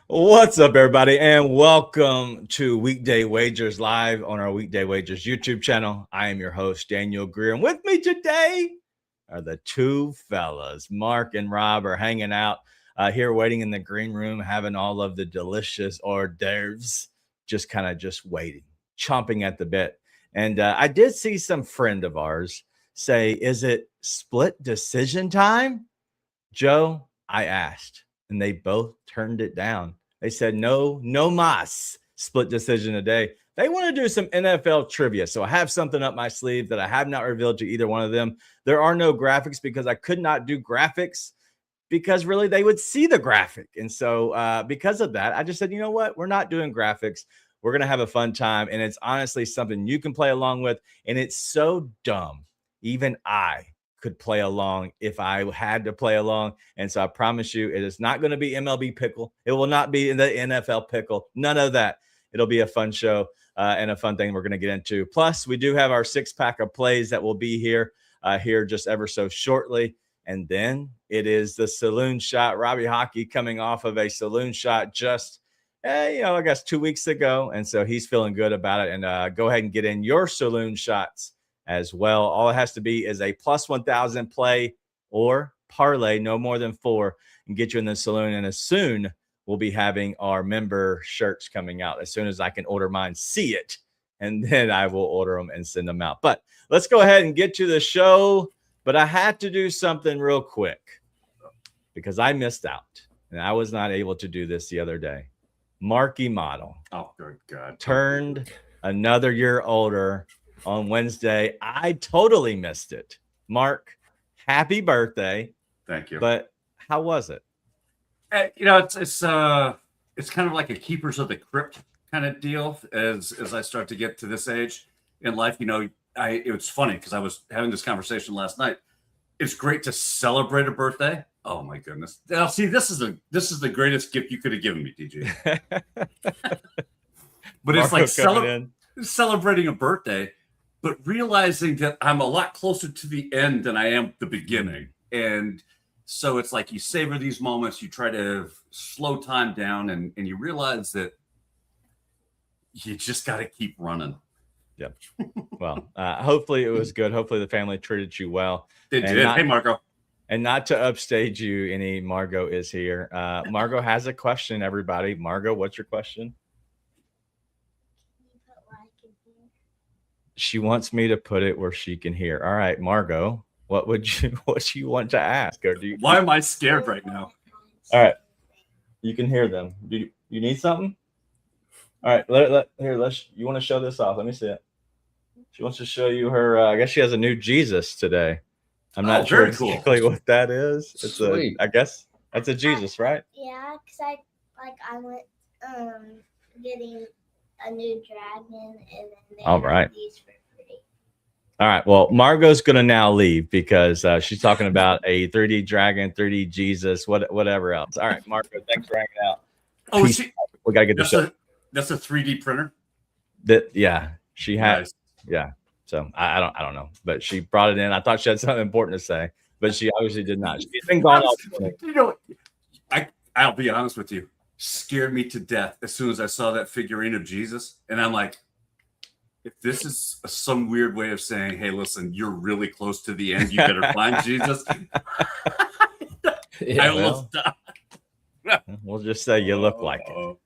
What's up, everybody, and welcome to Weekday Wagers live on our Weekday Wagers YouTube channel. I am your host, Daniel Greer, and with me today are the two fellas. Mark and Rob are hanging out here waiting in the green room, having all of the delicious hors d'oeuvres, just waiting, chomping at the bit. And I did see some friend of ours say, is it split decision time? Joe, I asked, and they both turned it down. They said, no mas split decision today. They want to do some NFL trivia. So I have something up my sleeve that I have not revealed to either one of them. There are no graphics because I could not do graphics because really they would see the graphic. And so because of that, I just said, you know what? We're not doing graphics. We're going to have a fun time. And it's honestly something you can play along with. And it's so dumb. Even I could play along if I had to play along. And so I promise you, it is not going to be MLB pickle. It will not be in the NFL pickle. None of that. It'll be a fun show and a fun thing we're going to get into. Plus, we do have our 6-pack of plays that will be here just ever so shortly. And then it is the saloon shot. Robbie Hockey coming off of a saloon shot just, I guess 2 weeks ago. And so he's feeling good about it. And go ahead and get in your saloon shots as well. All it has to be is a plus 1,000 play or parlay, no more than 4, and get you in the saloon. And as soon we'll be having our member shirts coming out. As soon as I can order mine, see it, and then I will order them and send them out. But let's go ahead and get to the show. But I had to do something real quick because I missed out, and I was not able to do this the other day. Marky Model. Oh, good God. Turned another year older on Wednesday. I totally missed it. Mark, happy birthday. Thank you. But how was it? It's kind of like a Keepers of the Crypt kind of deal as I start to get to this age in life. It was funny because I was having this conversation last night. It's great to celebrate a birthday. Oh my goodness. Now see, this is the greatest gift you could have given me, DJ. But it's like celebrating a birthday, but realizing that I'm a lot closer to the end than I am the beginning. And so it's like you savor these moments, you try to slow time down, and you realize that you just got to keep running. Yep. Well, hopefully it was good. Hopefully the family treated you well. They did. Hey, Margo. And not to upstage you any, Margo is here. Margo has a question, everybody. Margo, what's your question? She wants me to put it where she can hear. All right, Margo, what you want to ask? Or why am I scared right now? All right, you can hear them. You need something? All right, you want to show this off? Let me see it. She wants to show you her. I guess she has a new Jesus today. I'm not sure exactly what that is. It's sweet. I guess that's a Jesus, right? Yeah, because I went getting a new dragon, and then they have these for free. All right. Well, Margo's gonna now leave because she's talking about a 3D dragon, 3D Jesus, whatever else. All right, Margo, thanks for hanging out. Oh, we gotta get this. That's a 3D printer. She has. Nice. Yeah. So I don't know, but she brought it in. I thought she had something important to say, but she obviously did not. She's been gone all morning. I'll be honest with you. Scared me to death as soon as I saw that figurine of Jesus, and I'm like, if this is some weird way of saying, "Hey, listen, you're really close to the end. You better find Jesus." I almost died. We'll just say you look like it.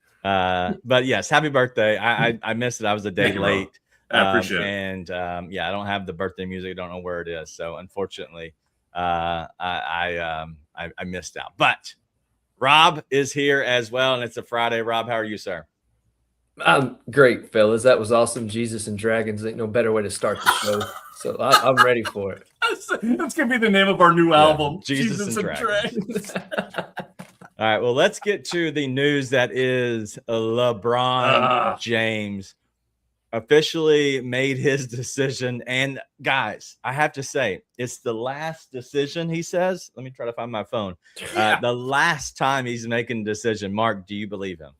But yes, happy birthday. I missed it. I was a day late. I appreciate it. And I don't have the birthday music. I don't know where it is. So unfortunately, I missed out. But Rob is here as well, and it's a Friday. Rob, how are you, sir? I'm great, fellas. That was awesome. Jesus and Dragons. Ain't no better way to start the show. So I'm ready for it. That's gonna be the name of our new album. Jesus and Dragons. All right, well, let's get to the news that is LeBron James officially made his decision. And guys, I have to say, it's the last decision, he says. Let me try to find my phone. The last time he's making a decision. Mark, do you believe him?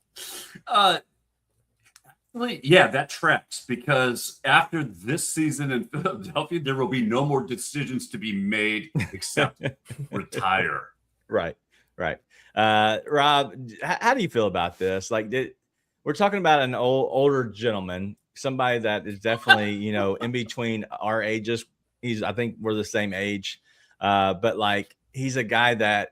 Yeah, that tracks, because after this season in Philadelphia, there will be no more decisions to be made except retire. Right. Rob, how do you feel about this? Like, we're talking about an older gentleman, somebody that is definitely, in between our ages. I think we're the same age, but like, he's a guy that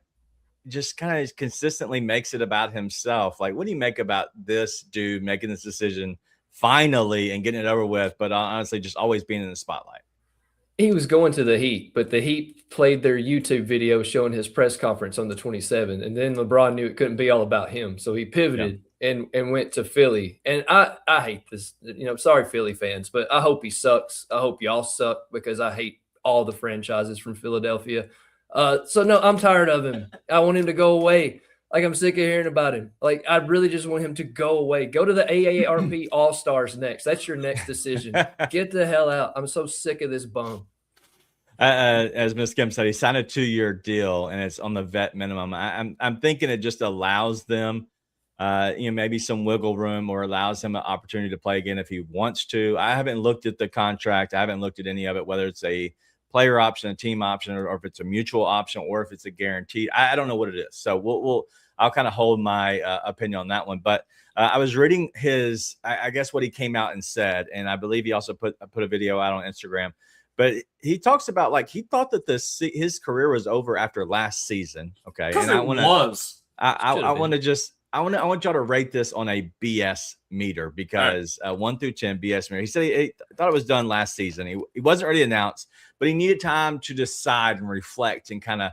just kind of consistently makes it about himself. Like, what do you make about this dude making this decision finally and getting it over with, but honestly, just always being in the spotlight? He was going to the Heat, but the Heat played their YouTube video showing his press conference on the 27th, and then LeBron knew it couldn't be all about him, so he pivoted and went to Philly. And I hate this. Sorry, Philly fans, but I hope he sucks. I hope y'all suck, because I hate all the franchises from Philadelphia. So no, I'm tired of him. I want him to go away. Like, I'm sick of hearing about him. Like, I really just want him to go away. Go to the AARP All-Stars next. That's your next decision. Get the hell out. I'm so sick of this bum. As Ms. Kim said, he signed a 2-year deal, and it's on the vet minimum. I'm thinking it just allows them, maybe some wiggle room, or allows him an opportunity to play again if he wants to. I haven't looked at the contract. I haven't looked at any of it, whether it's a player option, a team option, or if it's a mutual option, or if it's a guaranteed. I don't know what it is. So I'll kind of hold my opinion on that one. But I was reading I guess what he came out and said, and I believe he also put a video out on Instagram. But he talks about, like, he thought that his career was over after last season. Okay, and I want y'all to rate this on a BS meter, because 1 through 10 BS meter. He said he thought it was done last season. He wasn't already announced, but he needed time to decide and reflect and kind of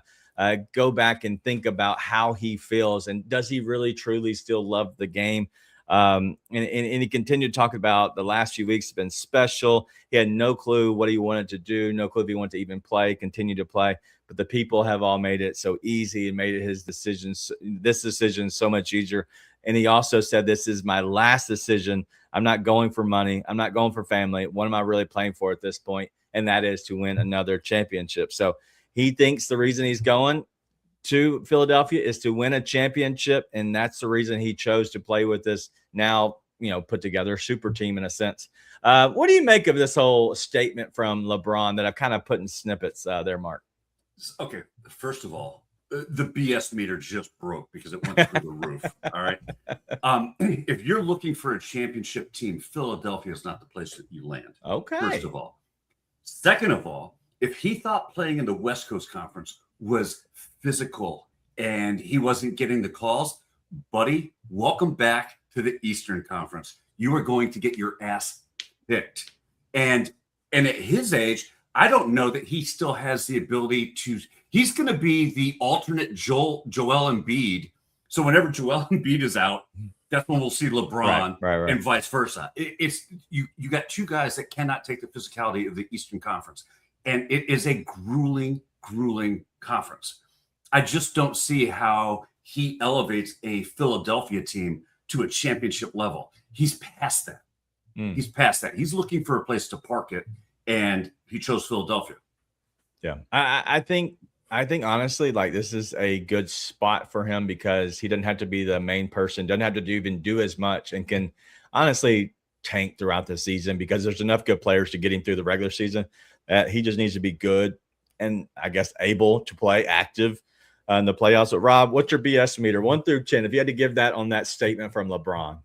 go back and think about how he feels, and does he really truly still love the game. And he continued talking about the last few weeks have been special. He had no clue what he wanted to do, no clue if he wanted to even continue to play. But the people have all made it so easy and made this decision so much easier. And he also said, this is my last decision. I'm not going for money. I'm not going for family. What am I really playing for at this point? And that is to win another championship. So he thinks the reason he's going to Philadelphia is to win a championship. And that's the reason he chose to play with this now, put together super team in a sense. What do you make of this whole statement from LeBron that I've kind of put in snippets there, Mark? Okay, first of all, the BS meter just broke because it went through the roof. All right. If you're looking for a championship team, Philadelphia is not the place that you land. Okay. First of all. Second of all, if he thought playing in the West Coast Conference was physical and he wasn't getting the calls, buddy, welcome back to the Eastern Conference. You are going to get your ass kicked. And at his age, I don't know that he still has the ability to. He's going to be the alternate Joel Embiid. So whenever Joel Embiid is out, that's when we'll see LeBron, right. And vice versa. It's you got two guys that cannot take the physicality of the Eastern Conference, and it is a grueling conference. I just don't see how he elevates a Philadelphia team to a championship level. He's past that. He's past that. He's looking for a place to park it, and he chose Philadelphia. Yeah, I think honestly, like, this is a good spot for him because he doesn't have to be the main person, doesn't have to even do as much, and can honestly tank throughout the season because there's enough good players to get him through the regular season. He just needs to be good and, I guess, able to play active in the playoffs. So, Rob, what's your BS meter, 1 through 10? If you had to give that on that statement from LeBron.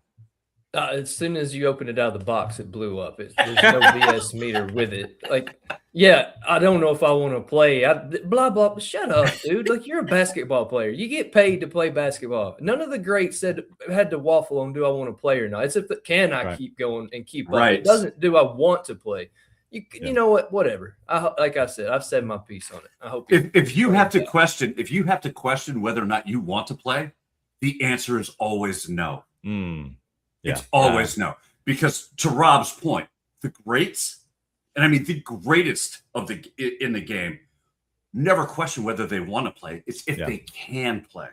As soon as you opened it out of the box, it blew up. There's no BS meter with it. Like, yeah, I don't know if I want to play. Blah, blah. Shut up, dude. Like, you're a basketball player. You get paid to play basketball. None of the greats had to waffle on, do I want to play or not? It's can I keep going and keep up? Right. It doesn't, do I want to play? You know what? Whatever. Like I said, I've said my piece on it. I hope if you have to question whether or not you want to play, the answer is always no. Yeah. It's always no. Because to Rob's point, the greats, and I mean the greatest in the game, never question whether they want to play. It's if they can play.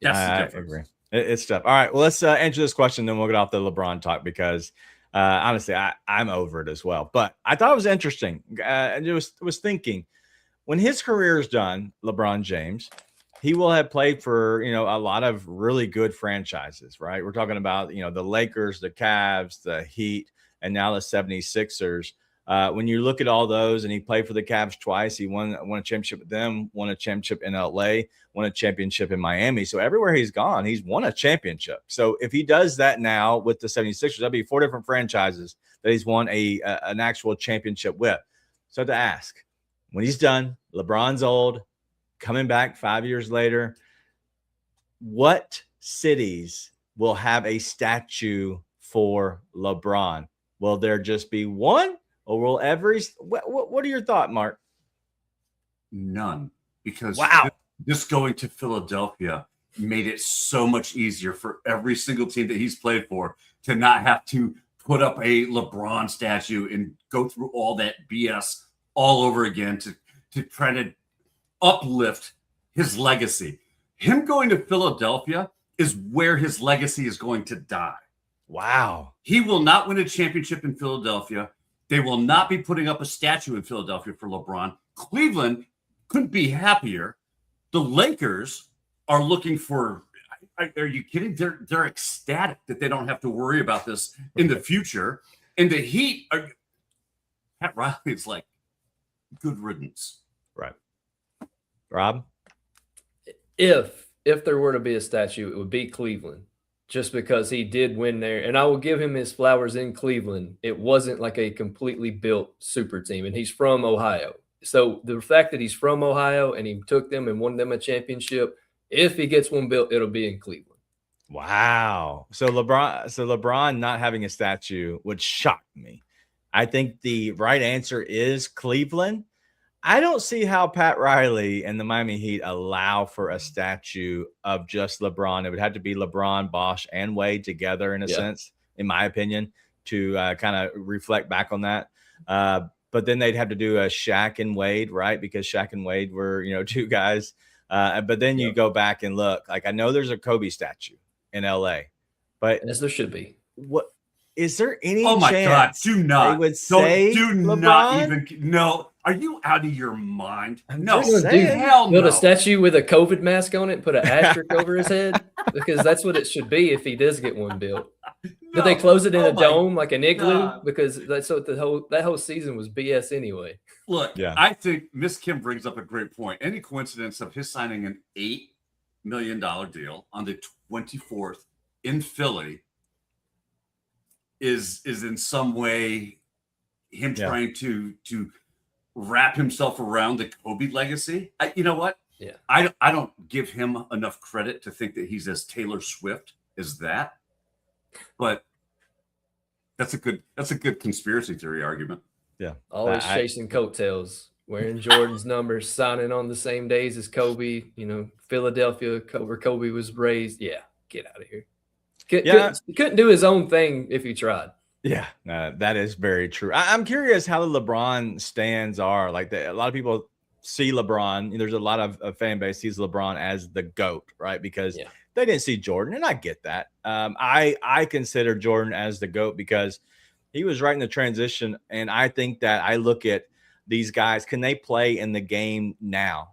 Yeah, That's the I difference. agree. It's tough. All right, well, let's answer this question, then we'll get off the LeBron talk because honestly, I'm over it as well. But I thought it was interesting. I was thinking when his career is done, LeBron James, he will have played for a lot of really good franchises, right? We're talking about the Lakers, the Cavs, the Heat, and now the 76ers. When you look at all those, and he played for the Cavs twice, he won a championship with them, won a championship in LA, won a championship in Miami. So everywhere he's gone, he's won a championship. So if he does that now with the 76ers, that'd be 4 different franchises that he's won an actual championship with. So to ask, when he's done, LeBron's old, coming back 5 years later, what cities will have a statue for LeBron? Will there just be one? Or will every what are your thoughts, Mark? None, because wow, just going to Philadelphia made it so much easier for every single team that he's played for to not have to put up a LeBron statue and go through all that BS all over again to try to uplift his legacy. Him going to Philadelphia is where his legacy is going to die. Wow. He will not win a championship in Philadelphia. They will not be putting up a statue in Philadelphia for LeBron. Cleveland couldn't be happier. The Lakers are looking for, are you kidding? They're ecstatic that they don't have to worry about this in the future. And the Heat are, Pat Riley's like, good riddance. Right. Rob? If there were to be a statue, it would be Cleveland. Just because he did win there. And I will give him his flowers in Cleveland. It wasn't like a completely built super team. And he's from Ohio. So the fact that he's from Ohio and he took them and won them a championship, if he gets one built, it'll be in Cleveland. Wow. So LeBron not having a statue would shock me. I think the right answer is Cleveland. I don't see how Pat Riley and the Miami Heat allow for a statue of just LeBron. It would have to be LeBron, Bosh, and Wade together in a sense, in my opinion, to kind of reflect back on that. But then they'd have to do a Shaq and Wade, right? Because Shaq and Wade were, two guys. But then you go back and look. Like, I know there's a Kobe statue in LA, but as there should be. What is there any Oh my God, chance do not. they would say do LeBron? not even. No. Are you out of your mind? No. Hell no. Build a statue with a COVID mask on it and put an asterisk over his head? Because that's what it should be if he does get one built. Did they close it in a dome like an igloo? God. Because that's what that whole season was BS anyway. Look, I think Miss Kim brings up a great point. Any coincidence of his signing an $8 million deal on the 24th in Philly is in some way him trying to wrap himself around the Kobe legacy. You know what? Yeah. I don't give him enough credit to think that he's as Taylor Swift as that. But that's a good conspiracy theory argument. Yeah. Always chasing coattails, wearing Jordan's numbers, signing on the same days as Kobe, Philadelphia, where Kobe was raised. Yeah, get out of here. Couldn't do his own thing if he tried. Yeah, that is very true. I'm curious how the LeBron stands are. Like, a lot of people see LeBron. There's a lot of fan base sees LeBron as the GOAT, right? Because they didn't see Jordan, and I get that. I consider Jordan as the GOAT because he was right in the transition, and I think that I look at these guys. Can they play in the game now?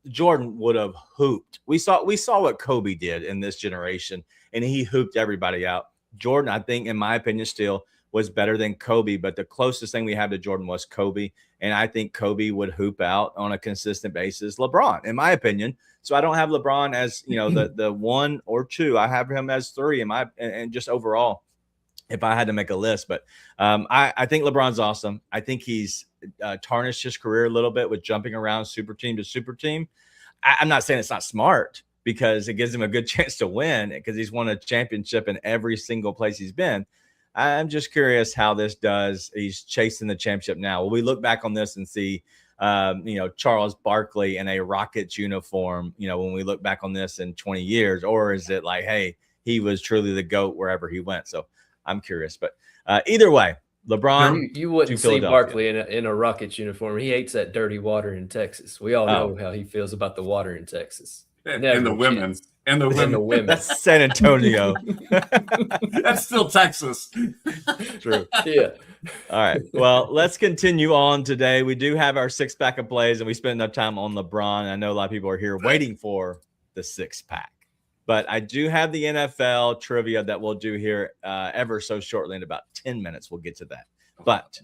Jordan would have hooped. We saw what Kobe did in this generation, and he hooped everybody out. Jordan, I think, in my opinion, still was better than Kobe, but the closest thing we have to Jordan was Kobe. And I think Kobe would hoop out on a consistent basis LeBron, in my opinion. So I don't have LeBron as, the 1 or 2. I have him as 3 and just overall, if I had to make a list. But I think LeBron's awesome. I think he's tarnished his career a little bit with jumping around super team to super team. I'm not saying it's not smart, because it gives him a good chance to win because he's won a championship in every single place he's been. I'm just curious how this does. He's chasing the championship now. Will we look back on this and see, Charles Barkley in a Rockets uniform, when we look back on this in 20 years? Or is it like, hey, he was truly the GOAT wherever he went? So I'm curious. But either way, LeBron. You wouldn't see Barkley in a Rockets uniform. He hates that dirty water in Texas. We all know how he feels about the water in Texas. And the women's. And the And the women. women. That's San Antonio. That's still Texas. True. Yeah. All right. Well, let's continue on today. We do have our 6-pack of plays, and we spent enough time on LeBron. I know a lot of people are here waiting for the 6-pack. But I do have the NFL trivia that we'll do here ever so shortly. In about 10 minutes, we'll get to that. But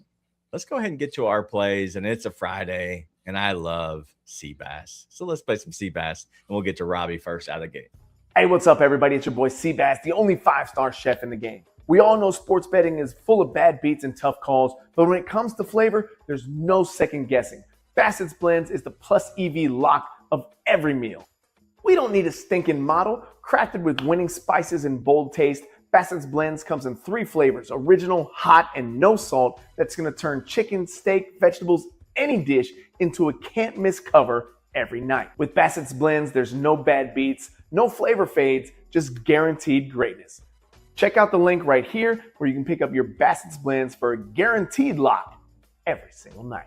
let's go ahead and get to our plays. And it's a Friday, and I love sea bass. So let's play some sea bass, and we'll get to Robbie first out of the gate. Hey, what's up, everybody? It's your boy Seabass, the only 5-star chef in the game. We all know sports betting is full of bad beats and tough calls, but when it comes to flavor, there's no second guessing. Bassett's Blends is the plus EV lock of every meal. We don't need a stinking model. Crafted with winning spices and bold taste, Bassett's Blends comes in 3 flavors: original, hot, and no salt. That's going to turn chicken, steak, vegetables, any dish into a can't-miss cover every night. With Bassett's Blends, there's no bad beats, no flavor fades, just guaranteed greatness. Check out the link right here where you can pick up your Bassett's Blends for a guaranteed lock every single night.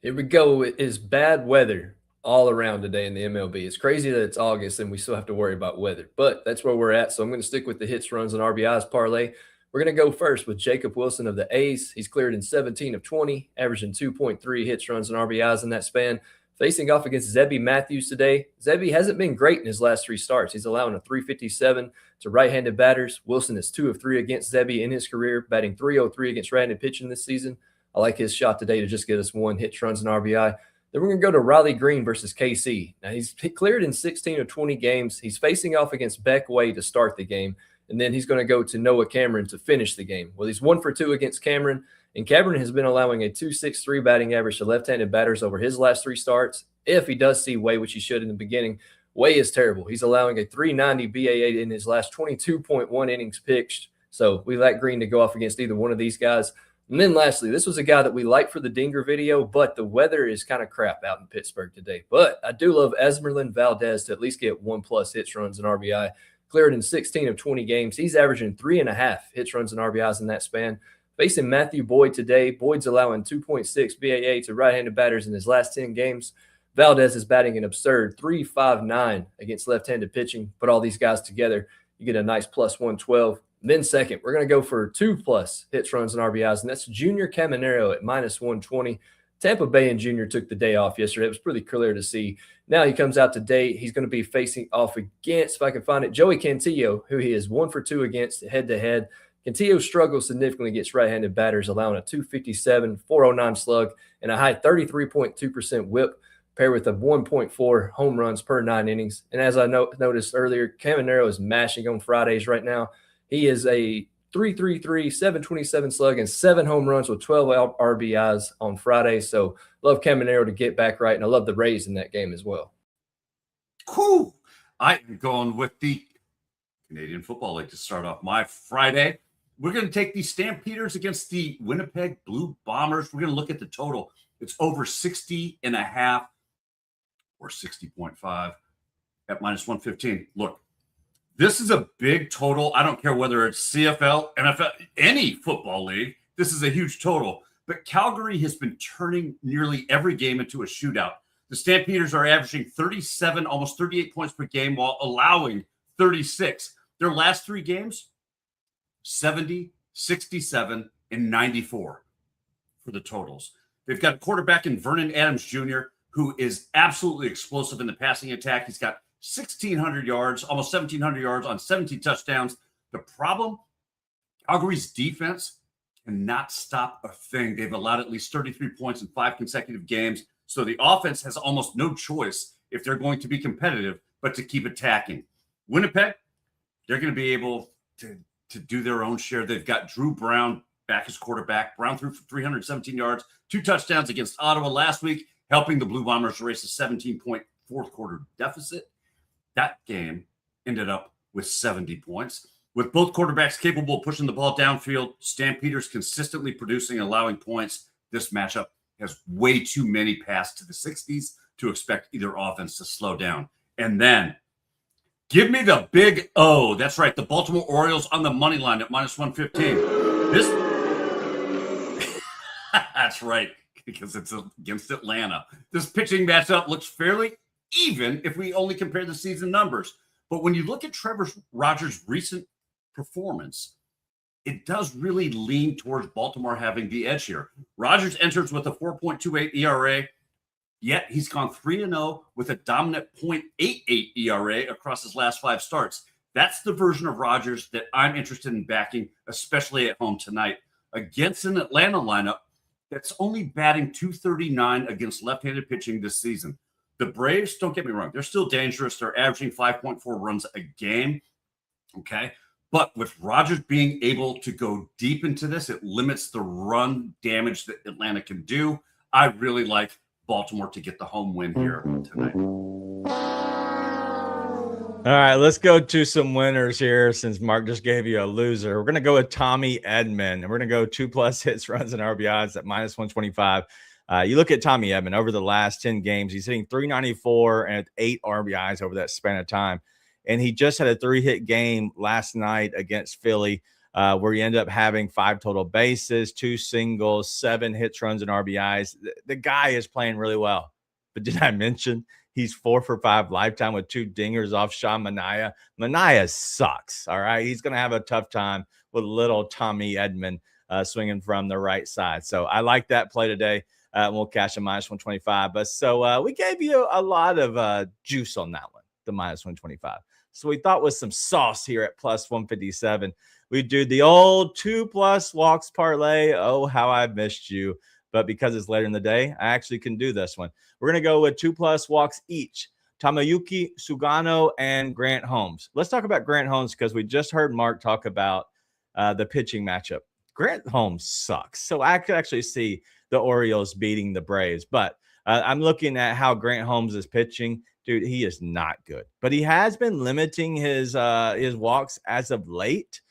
Here we go. It is bad weather all around today in the MLB. It's crazy that it's August and we still have to worry about weather, but that's where we're at. So I'm going to stick with the hits, runs, and RBIs parlay. We're going to go first with Jacob Wilson of the A's. He's cleared in 17 of 20, averaging 2.3 hits, runs, and RBIs in that span. Facing off against Zebby Matthews today. Zebby hasn't been great in his last 3 starts. He's allowing a .357 to right-handed batters. Wilson is 2 of 3 against Zebby in his career, batting .303 against right-handed pitching this season. I like his shot today to just get us 1 hit, runs, and RBI. Then we're going to go to Riley Green versus KC. Now, he's cleared in 16 of 20 games. He's facing off against Beck Way to start the game, and then he's going to go to Noah Cameron to finish the game. Well, he's 1 for 2 against Cameron, and Cameron has been allowing a .263 batting average to left-handed batters over his last 3 starts. If he does see Way, which he should in the beginning, Way is terrible. He's allowing a .390 BAA in his last 22.1 innings pitched. So we like Green to go off against either one of these guys. And then lastly, this was a guy that we liked for the Dinger video, but the weather is kind of crap out in Pittsburgh today. But I do love Esmeralyn Valdez to at least get 1+ hits, runs, and RBI. Cleared in 16 of 20 games. He's averaging 3.5 hits, runs, and RBIs in that span. Facing Matthew Boyd today. Boyd's allowing 2.6 BAA to right-handed batters in his last 10 games. Valdez is batting an absurd .359 against left-handed pitching. Put all these guys together, you get a nice plus 112. Then second, we're going to go for 2+ hits, runs, and RBIs, and that's Junior Caminero at minus 120. Tampa Bay and Junior took the day off yesterday. It was pretty clear to see. Now he comes out today. He's going to be facing off against, if I can find it, Joey Cantillo, who he is 1 for 2 against head-to-head. Cantillo struggles significantly against right-handed batters, allowing a .257, 409 slug, and a high 33.2% whip, paired with a 1.4 home runs per 9 innings. And as I noticed earlier, Caminero is mashing on Fridays right now. He is a .333, 727 slug, and 7 home runs with 12 RBIs on Friday. So love Caminero to get back right, and I love the Rays in that game as well. Cool. I'm going with the Canadian Football League to start off my Friday. We're going to take the Stampeders against the Winnipeg Blue Bombers. We're going to look at the total. It's over 60.5 or 60.5 at minus 115. Look, this is a big total. I don't care whether it's CFL, NFL, any football league. This is a huge total. But Calgary has been turning nearly every game into a shootout. The Stampeders are averaging 37, almost 38 points per game while allowing 36. Their last 3 games, 70, 67, and 94 for the totals. They've got a quarterback in Vernon Adams Jr., who is absolutely explosive in the passing attack. He's got 1,600 yards, almost 1,700 yards on 17 touchdowns. The problem, Calgary's defense cannot stop a thing. They've allowed at least 33 points in 5 consecutive games. So the offense has almost no choice if they're going to be competitive, but to keep attacking. Winnipeg, they're going to be able to do their own share. They've got Drew Brown back as quarterback. Brown threw for 317 yards, 2 touchdowns against Ottawa last week, helping the Blue Bombers race a 17-point fourth quarter deficit. That game ended up with 70 points. With both quarterbacks capable of pushing the ball downfield, Stampeders consistently producing and allowing points, this matchup has way too many passes to the 60s to expect either offense to slow down. And then give me the big O. That's right, the Baltimore Orioles on the money line at minus 115. That's right, because it's against Atlanta. This pitching matchup looks fairly even if we only compare the season numbers. But when you look at Trevor Rogers' recent performance, it does really lean towards Baltimore having the edge here. Rogers enters with a 4.28 ERA, yet he's gone 3-0 with a dominant 0.88 ERA across his last 5 starts. That's the version of Rogers that I'm interested in backing, especially at home tonight against an Atlanta lineup that's only batting .239 against left-handed pitching this season. The Braves, don't get me wrong, they're still dangerous. They're averaging 5.4 runs a game, okay? But with Rogers being able to go deep into this, it limits the run damage that Atlanta can do. I really like Baltimore to get the home win here tonight. All right, let's go to some winners here since Mark just gave you a loser. We're going to go with Tommy Edman, and we're going to go 2+ hits, runs, and RBIs at -125. You look at Tommy Edman over the last 10 games, he's hitting .394 and 8 RBIs over that span of time. And he just had a 3-hit game last night against Philly where he ended up having 5 total bases, 2 singles, 7 hits, runs, and RBIs. The guy is playing really well. But did I mention he's 4 for 5 lifetime with 2 dingers off Sean Manaea? Manaea sucks, all right? He's going to have a tough time with little Tommy Edman swinging from the right side. So I like that play today. We'll cash a -125. But so we gave you a lot of juice on that one, the -125. So we thought with some sauce here at +157, we do the old 2+ walks parlay. Oh, how I missed you. But because it's later in the day, I actually can do this one. We're going to go with 2+ walks each. Tamayuki Sugano and Grant Holmes. Let's talk about Grant Holmes because we just heard Mark talk about the pitching matchup. Grant Holmes sucks. So I could actually see the Orioles beating the Braves. But I'm looking at how Grant Holmes is pitching. Dude, he is not good. But he has been limiting his walks as of late.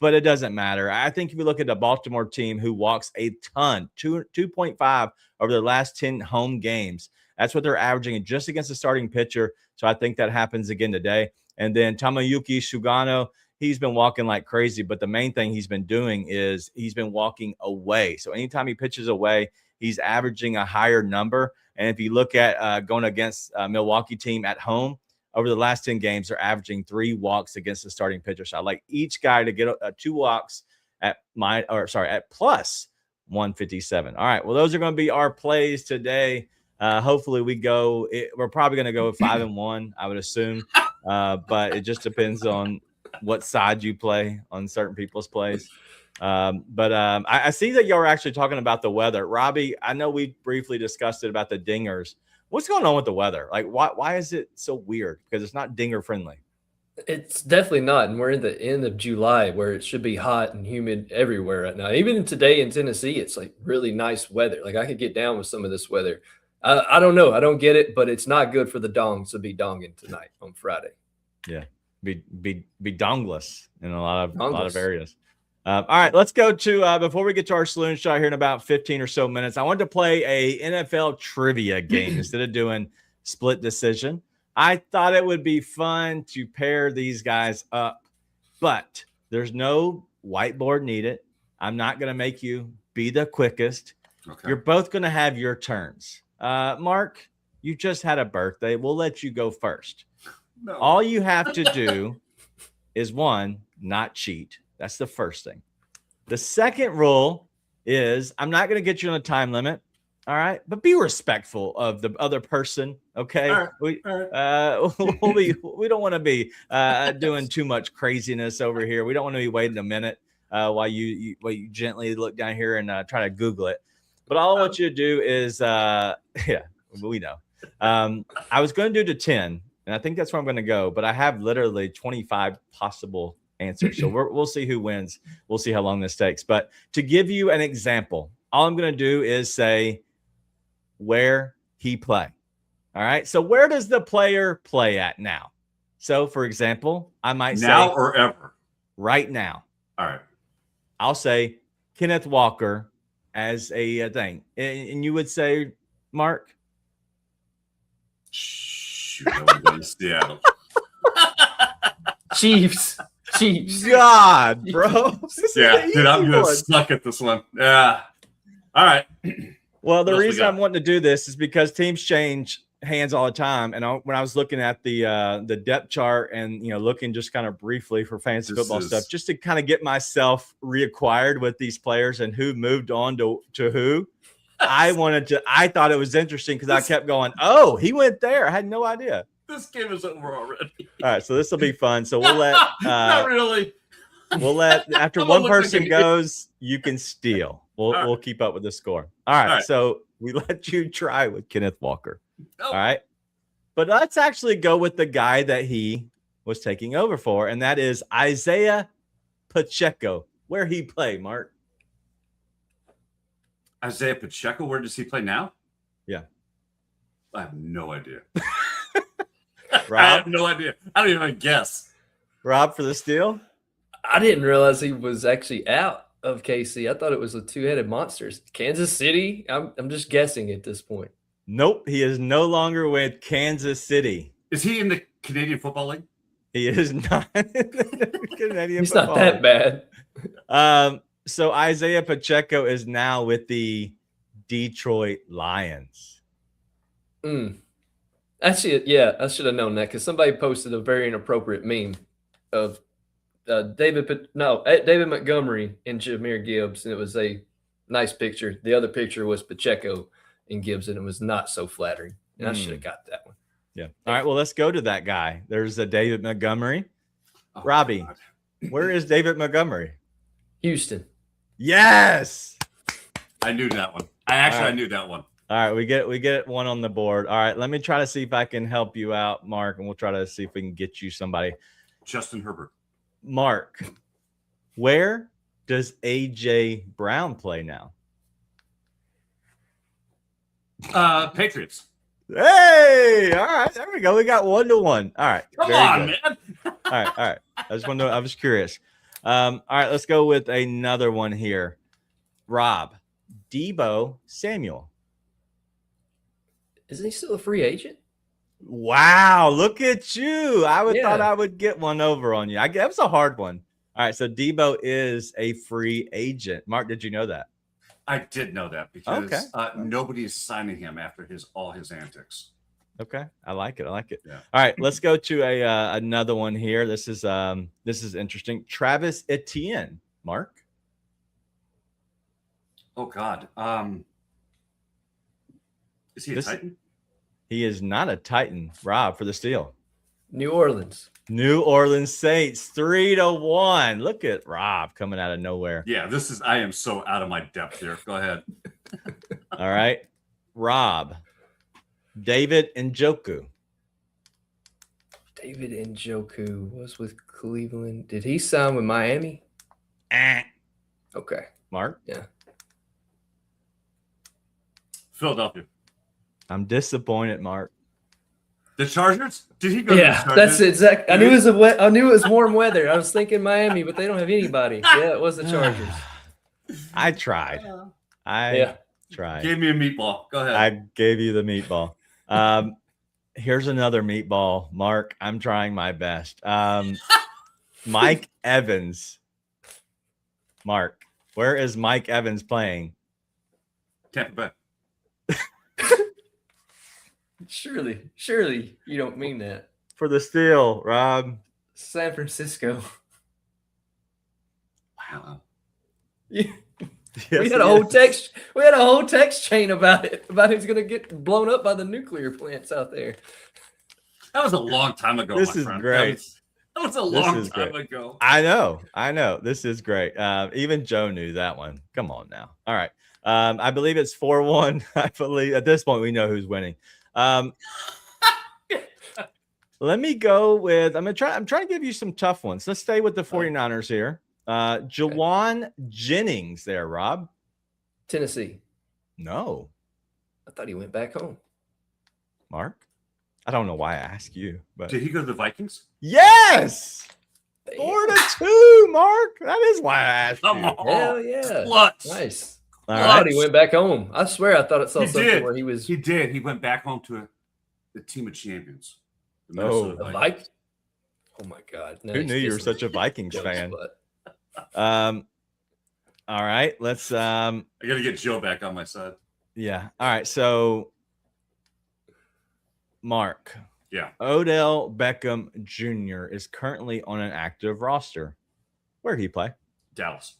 But it doesn't matter. I think if you look at the Baltimore team who walks a ton, 2.5 over their last 10 home games, that's what they're averaging just against the starting pitcher. So I think that happens again today. And then Tamayuki Sugano, he's been walking like crazy. But the main thing he's been doing is he's been walking away. So anytime he pitches away, he's averaging a higher number. And if you look at going against Milwaukee team at home, over the last 10 games, they're averaging 3 walks against the starting pitcher. So I like each guy to get 2 walks at +157. All right. Well, those are going to be our plays today. Hopefully we go. We're probably going to go with 5-1, I would assume. But it just depends on what side you play on certain people's plays. I see that y'all are actually talking about the weather. Robbie, I know we briefly discussed it about the dingers. What's going on with the weather? Like, why is it so weird? Because it's not dinger friendly. It's definitely not. And we're in the end of July where it should be hot and humid everywhere right now. Even today in Tennessee, it's like really nice weather. Like I could get down with some of this weather. I don't know. I don't get it, but it's not good for the dongs to be donging tonight on Friday. Yeah. Be dongless in a lot of areas. All right, let's go to before we get to our saloon shot here in about 15 or so minutes. I wanted to play a NFL trivia game instead of doing split decision. I thought it would be fun to pair these guys up, but there's no whiteboard needed. I'm not going to make you be the quickest. Okay. You're both going to have your turns. Mark, you just had a birthday. We'll let you go first. No. All you have to do is one, not cheat. That's the first thing. The second rule is I'm not going to get you on a time limit. All right. But be respectful of the other person. Okay. All right. We don't want to be doing too much craziness over here. We don't want to be waiting a minute while you gently look down here and try to Google it. But all I want you to do is, we know. I was going to do to 10, and I think that's where I'm going to go. But I have literally 25 possible answers. So we'll see who wins. We'll see how long this takes. But to give you an example, all I'm going to do is say where he play. All right. So where does the player play at now? So for example, I might say now or ever. Right now. All right. I'll say Kenneth Walker as a thing. And you would say, Mark? Shoot, I would go to Seattle. Chiefs. God, bro. Yeah, dude, I'm going to suck at this one. Yeah. All right. Well, the reason I'm wanting to do this is because teams change hands all the time, and when I was looking at the depth chart and looking just kind of briefly for fantasy football stuff, just to kind of get myself reacquired with these players and who moved on to who, I thought it was interesting because I kept going, oh, he went there. I had no idea. This game is over already. All right, so this will be fun. So we'll let not really. We'll let after one person goes, you can steal. We'll keep up with the score. All right. So we let you try with Kenneth Walker. Oh. All right. But let's actually go with the guy that he was taking over for, and that is Isaiah Pacheco. Where he play, Mark? Isaiah Pacheco, where does he play now? Yeah. I have no idea. Rob? I have no idea. I don't even guess. Rob for the steal? I didn't realize he was actually out of KC. I thought it was the two-headed monsters. Kansas City? I'm just guessing at this point. Nope. He is no longer with Kansas City. Is he in the Canadian Football League? He is not in the Canadian He's Football not that bad. So Isaiah Pacheco is now with the Detroit Lions. Actually, yeah, I should have known that because somebody posted a very inappropriate meme of David Montgomery and Jahmyr Gibbs, and it was a nice picture. The other picture was Pacheco and Gibbs, and it was not so flattering. And I should have got that one. Yeah. All right. Well, let's go to that guy. There's a David Montgomery. Oh, Robbie, God. where is David Montgomery? Houston. Yes. I knew that one. I knew that one. All right, we get one on the board. All right, let me try to see if I can help you out, Mark, and we'll try to see if we can get you somebody. Justin Herbert. Mark, where does AJ Brown play now? Patriots. Hey, all right, there we go. We got 1-1. All right, Come very on, good. man. All right. I was curious. All right, let's go with another one here. Rob, Deebo Samuel. Isn't he still a free agent? Wow, look at you. I thought I would get one over on you. That was a hard one. All right, so Deebo is a free agent. Mark, did you know that? I did know that because nobody is signing him after all his antics. Okay, I like it. Yeah. All right, let's go to another one here. This is interesting. Travis Etienne. Mark. Oh God. Is he a Titan? He is not a Titan. Rob for the steal. New Orleans. New Orleans Saints 3-1. Look at Rob coming out of nowhere. Yeah, I am so out of my depth here. Go ahead. All right. Rob. David Njoku. David Njoku was with Cleveland. Did he sign with Miami? Okay. Mark? Yeah. Philadelphia. I'm disappointed, Mark. The Chargers? Did he go to the Chargers? That's exact. I knew it was warm weather. I was thinking Miami, but they don't have anybody. Yeah, it was the Chargers. I tried. Tried. Gave me a meatball. Go ahead. I gave you the meatball. Here's another meatball. Mark, I'm trying my best. Mike Evans. Mark, where is Mike Evans playing? Tampa Bay. Surely you don't mean that. For the steal, Rob. San Francisco. Wow. Yeah. Yes, We had a whole text chain about who's gonna get blown up by the nuclear plants out there. That was a long time ago. This my is friend. great. That was a long time ago. I know. This is great. Even Joe knew that one. Come on now. All right. I believe it's 4-1. I believe at this point we know who's winning. Let me go with I'm trying to give you some tough ones. Let's stay with the 49ers here. Jawan Jennings there, Rob. Tennessee. No. I thought he went back home. Mark? I don't know why I asked you, but Did he go to the Vikings? yes! 4-2, Mark. That is why I asked you. Come on. Hell yeah. Clutch. Nice. All I right. thought he went back home. I swear I thought it saw He something did. where he was He did. He went back home to the team of champions. The Oh. Minnesota a Vikings. Vikings. Oh my God. Who knew you were such a Vikings fan? All right, let's I got to get Joe back on my side. yeah. All right, so Mark. Yeah. Odell Beckham Jr. is currently on an active roster. Where did he play? Dallas.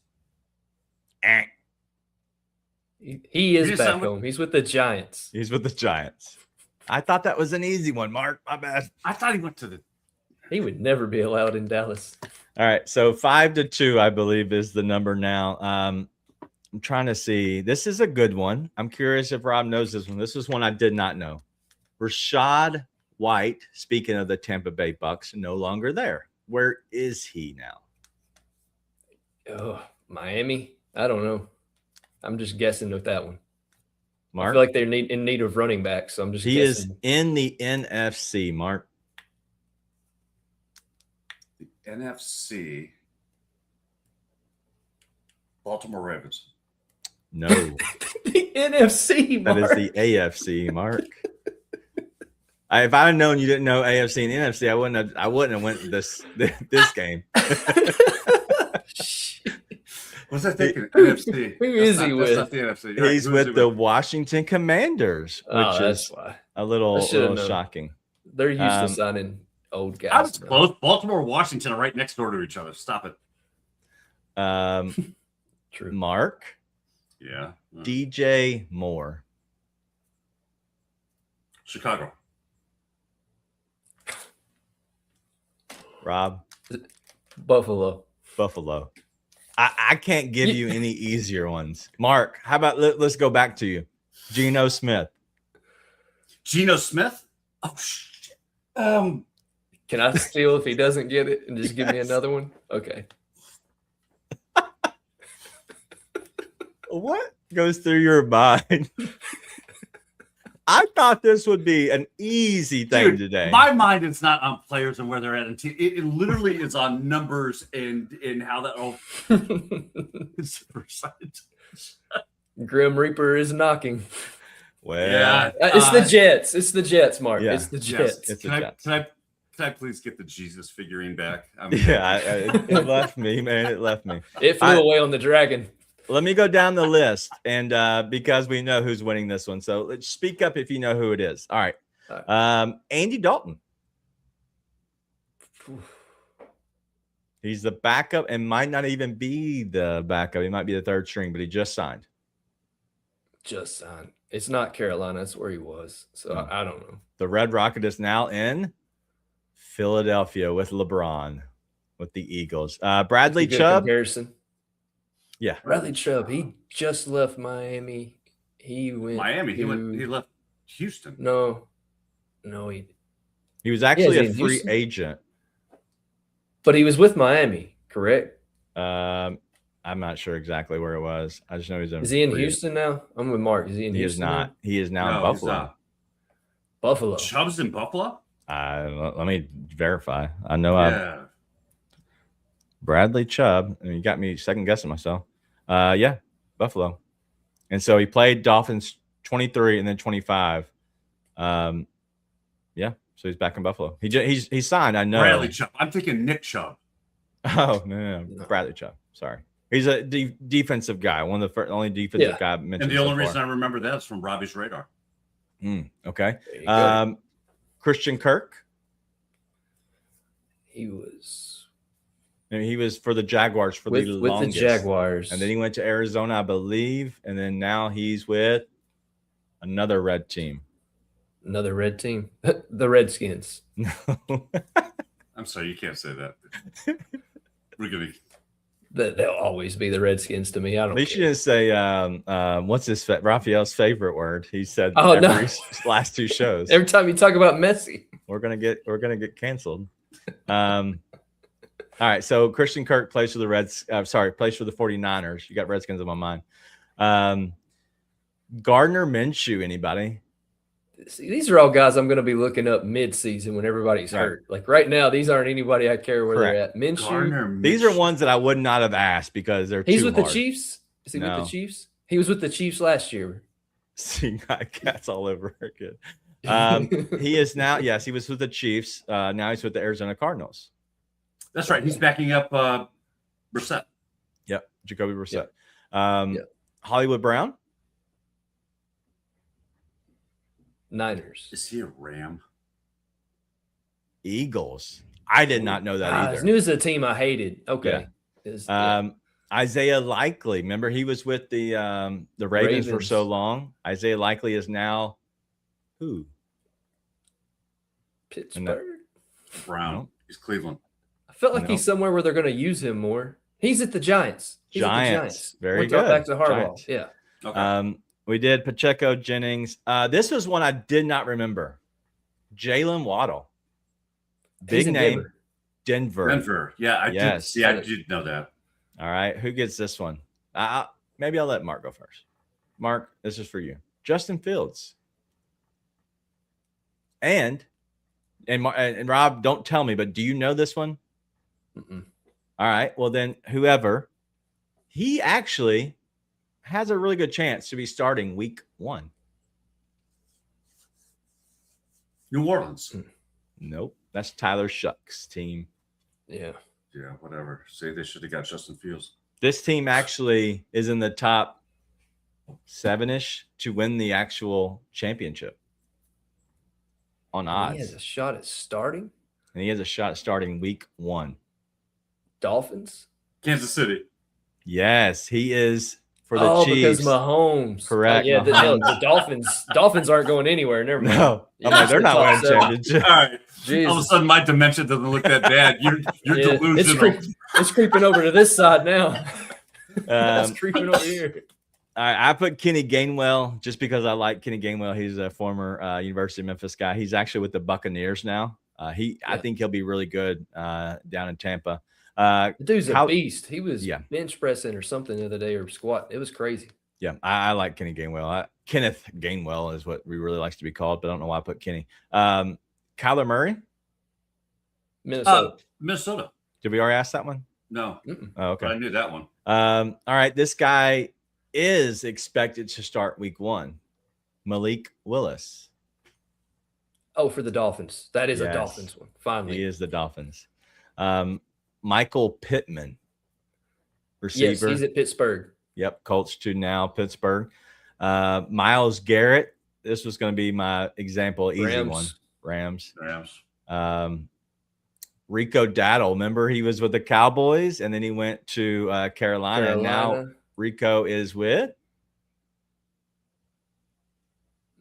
He is just back signed with- home. He's with the Giants. He's with the Giants. I thought that was an easy one, Mark. My bad. I thought he went to the. He would never be allowed in Dallas. All right. So 5-2, I believe, is the number now. I'm trying to see. This is a good one. I'm curious if Rob knows this one. This is one I did not know. Rashad White, speaking of the Tampa Bay Bucks, no longer there. Where is he now? Oh, Miami? I don't know. I'm just guessing with that one. I Mark? feel like they're in need of running back, so I'm just He guessing. is in the NFC, Mark. The NFC. Baltimore Ravens. No, The NFC, that Mark. is the AFC, Mark. If I had known you didn't know AFC and NFC, I wouldn't have went this game. Was I thinking NFC? Who is he That's with? not the NFC. You're right. He's Who is with he the Washington Commanders, which Oh, that's is why. a little known. shocking. They're used Um, to signing old guys. I was now. close. Baltimore, Washington are right next door to each other. Stop it. True. Mark, Yeah. DJ Moore. Chicago. Rob, Buffalo. Buffalo. I can't give you any easier ones. Mark, how about let's go back to you. Geno Smith. Geno Smith? Oh, shit. Can I steal if he doesn't get it and just give me Yes. another one? Okay. What goes through your mind? I thought this would be an easy thing Dude, today. my mind is not on players and where they're at. It literally is on numbers and how that all is percentage. Grim Reaper is knocking. Well, Yeah. It's the Jets. It's the Jets, Mark. Yeah. It's the Yes. Jets. It's the Can Jets. I please get the Jesus figurine back? Yeah, it left me, man. It left me. It flew away on the dragon. Let me go down the list, and because we know who's winning this one, so let's speak up if you know who it is. All right, Andy Dalton. He's the backup, and might not even be the backup. He might be the third string, but he just signed. Just signed. It's not Carolina. That's where he was. So I don't know. The Red Rocket is now in Philadelphia with LeBron, with the Eagles. Bradley Good Chubb. comparison. Yeah, Bradley Chubb. He just left Miami. He went Miami. He to- left Houston. No, he was actually he's a in free Houston. agent. but he was with Miami, correct? I'm not sure exactly where it was. I just know he's in. Is he in free- Houston now? I'm with Mark. Is he in He is Houston? not. now? He is now in No, he's Buffalo. not. Buffalo. Chubb's in Buffalo? Let me verify. I know Yeah. Bradley Chubb. And you got me second guessing myself. Yeah, Buffalo. And so he played Dolphins 23 and then 25. Yeah, so he's back in Buffalo. He signed. I know. Bradley Chubb. I'm thinking Nick Chubb. Oh no, Bradley Chubb. Sorry, he's a defensive guy. One of the only defensive guy mentioned. And the so only reason I far. remember that is from Robbie's radar. Okay. There you go. Christian Kirk. He was And he was for the Jaguars for with the the longest. Jaguars. And then he went to Arizona, I believe. And then now he's with another red team. Another red team. The Redskins. I'm sorry, you can't say that. We're gonna. They'll always be the Redskins to me. I At don't least you care. didn't say what's his Raphael's favorite word. He said Oh, no. last two shows. Every time you talk about Messi. We're gonna get canceled. All right, so Christian Kirk plays for the plays for the 49ers. You got Redskins on my mind. Gardner Minshew, anybody? See, these are all guys I'm going to be looking up mid-season when everybody's Right. hurt. Like right now, these aren't anybody I care where they're at. Minshew, Gardner These are Minshew. ones that I would not have asked because they're he's too with hard. the Chiefs. Is he No. with the Chiefs? He was with the Chiefs last year. See, got cats all over again. He is now, yes, he was with the Chiefs. Now he's with the Arizona Cardinals. That's right. He's backing up Brissett. Yep, Jacoby Brissett. Yep. Hollywood Brown. Niners. Is he a Ram? Eagles. I did not know that As either. new as a team I hated. Okay. Isaiah Likely. Remember, he was with the Ravens for so long. Isaiah Likely is now who? Pittsburgh. Brown. No. He's Cleveland. I felt like he's somewhere where they're going to use him more. He's at the Giants. He's at the Giants. Very good. Back to Harbaugh. Giants. Yeah. Okay. We did Pacheco, Jennings. This was one I did not remember. Jalen Waddle. Big name. Denver. Yeah, I did. Yeah, I did know that. All right. Who gets this one? Maybe I'll let Mark go first. Mark, this is for you. Justin Fields. And Rob, don't tell me, but do you know this one? Mm-mm. All right. Well, then whoever, he actually has a really good chance to be starting week 1. New Orleans. Nope. That's Tyler Shuck's team. Yeah. Yeah, whatever. Say they should have got Justin Fields. This team actually is in the top 7-ish to win the actual championship on odds. He has a shot at starting. And he has a shot at starting week 1. Dolphins. Kansas City. Yes, he is for the Chiefs. Because Mahomes. Correct. The Dolphins aren't going anywhere. Never mind. No, they're not winning championship. All right. Jesus. All of a sudden, my dimension doesn't look that bad. You're delusional. It's creeping over to this side now. It's creeping over here. I put Kenny Gainwell just because I like Kenny Gainwell. He's a former University of Memphis guy. He's actually with the Buccaneers now. I think he'll be really good down in Tampa. The dude's a beast. He was bench pressing or something the other day or squat. It was crazy. Yeah, I like Kenny Gainwell. Kenneth Gainwell is what he really likes to be called, but I don't know why I put Kenny. Kyler Murray? Minnesota. Did we already ask that one? No. Oh, okay. But I knew that one. All right. This guy is expected to start week 1. Malik Willis. Oh, for the Dolphins. That is a Dolphins one. Finally. He is the Dolphins. Michael Pittman. Receiver. Yes, he's at Pittsburgh. Yep. Colts to now Pittsburgh. Myles Garrett. This was going to be my example. Easy one. Rams. Rico Dowdle. Remember, he was with the Cowboys, and then he went to Carolina. And now Rico is with?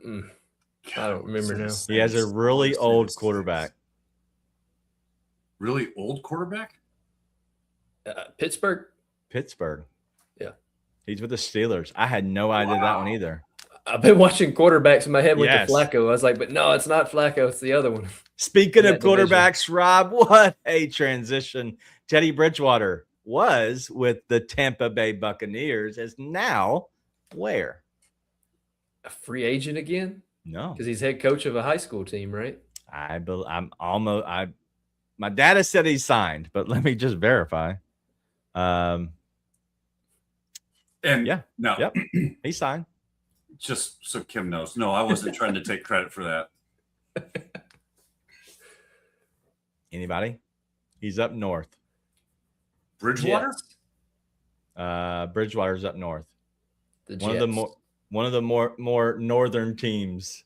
I don't remember now. He has a really old quarterback. Really old quarterback? Pittsburgh. Yeah. He's with the Steelers. I had no idea that one either. I've been watching quarterbacks in my head with the Flacco. I was like, but no, it's not Flacco. It's the other one. Speaking of quarterbacks, Rob, what a transition. Teddy Bridgewater was with the Tampa Bay Buccaneers, is now where? A free agent again? No. Because he's head coach of a high school team, right? My dad said he signed, but let me just verify. No. Yep. He signed. Just so Kim knows. No, I wasn't trying to take credit for that. Anybody? He's up north. Bridgewater? Bridgewater's up north. The One of the more northern teams.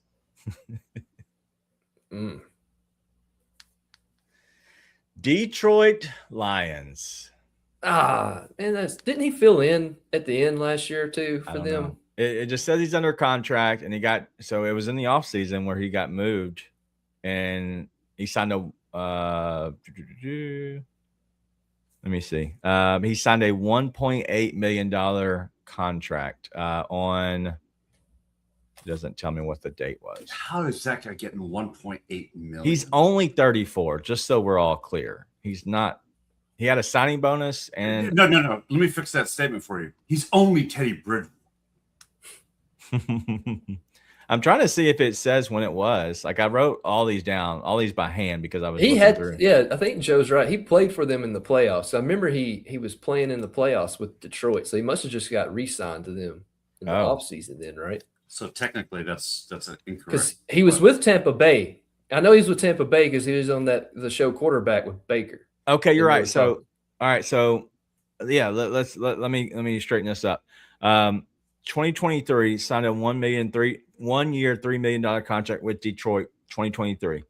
Detroit Lions. Man, didn't he fill in at the end last year too for them? Know. It just says he's under contract, and so it was in the offseason where he got moved, and he signed a let me see. He signed a $1.8 million contract on. It doesn't tell me what the date was. How is that guy getting 1.8 million? He's only 34, just so we're all clear. He's not. He had a signing bonus, and no. Let me fix that statement for you. He's only Teddy Bridgewater. I'm trying to see if it says when it was. Like, I wrote all these down, all these by hand because I was. I think Joe's right. He played for them in the playoffs. I remember he was playing in the playoffs with Detroit, so he must have just got re-signed to them in the offseason then, right? So technically, that's an incorrect. Because he was with Tampa Bay. I know he's with Tampa Bay because he was on the show Quarterback with Baker. Okay, you're right. So, all right. So, yeah, let me straighten this up. 2023 signed a 1 year, $3 million contract with Detroit. 2023,